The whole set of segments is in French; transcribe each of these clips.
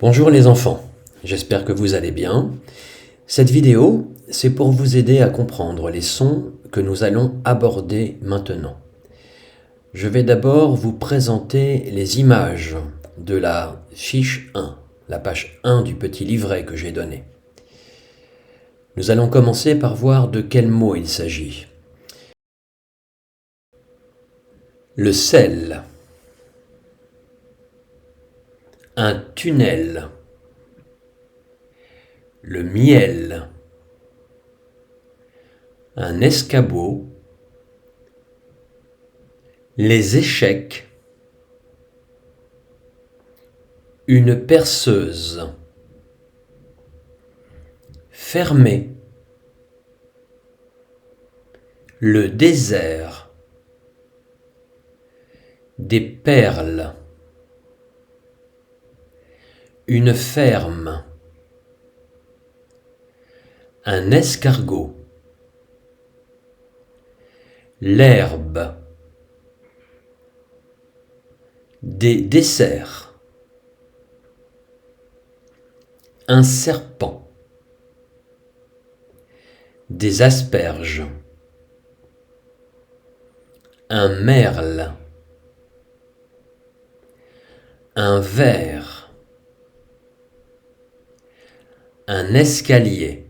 Bonjour les enfants, j'espère que vous allez bien. Cette vidéo, c'est pour vous aider à comprendre les sons que nous allons aborder maintenant. Je vais d'abord vous présenter les images de la fiche 1, la page 1 du petit livret que j'ai donné. Nous allons commencer par voir de quel mot il s'agit. Le sel, un tunnel, le miel, un escabeau, les échecs, une perceuse, fermer, le désert, des perles, une ferme, un escargot, l'herbe, des desserts, un serpent, des asperges, un merle, un ver, un escalier,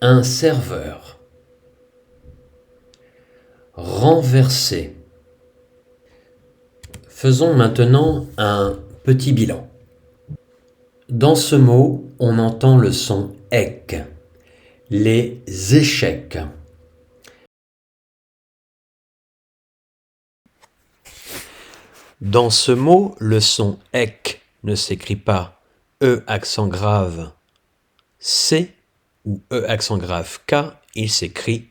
un serveur, renverser. Faisons maintenant un petit bilan. Dans ce mot, on entend le son ec, les échecs. Dans ce mot, le son ec ne s'écrit pas E accent grave C ou E accent grave K, il s'écrit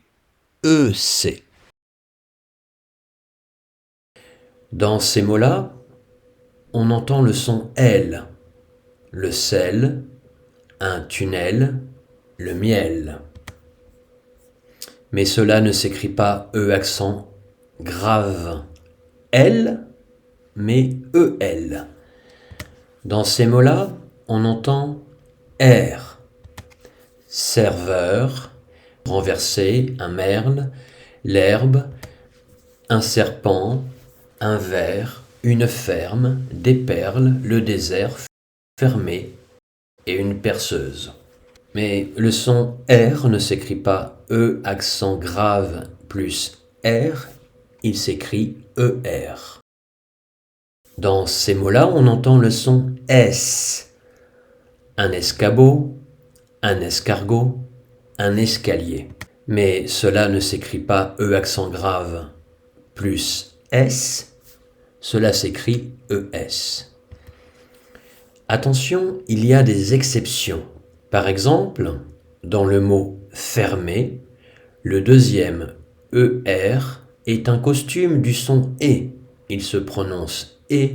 EC. Dans ces mots-là, on entend le son L, le sel, un tunnel, le miel. Mais cela ne s'écrit pas E accent grave L, mais EL. Dans ces mots-là, on entend R, serveur, renverser, un merle, l'herbe, un serpent, un ver, une ferme, des perles, le désert fermé et une perceuse. Mais le son R ne s'écrit pas E accent grave plus R, il s'écrit ER. Dans ces mots-là, on entend le son S, un escabeau, un escargot, un escalier. Mais cela ne s'écrit pas E accent grave plus S, cela s'écrit ES. Attention, il y a des exceptions. Par exemple, dans le mot fermé, le deuxième ER est un costume du son E. Il se prononce E,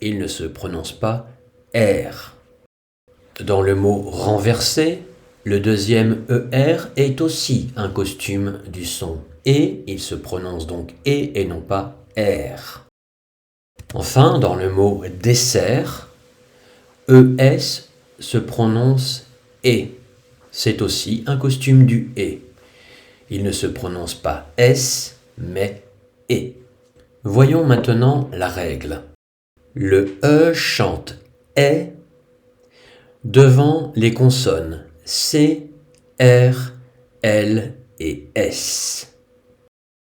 il ne se prononce pas R. Dans le mot renverser, le deuxième ER est aussi un costume du son E, il se prononce donc E et non pas R. Enfin, dans le mot dessert, ES se prononce E. C'est aussi un costume du E. Il ne se prononce pas S, mais E. Voyons maintenant la règle. Le E chante E devant les consonnes C, R, L et S.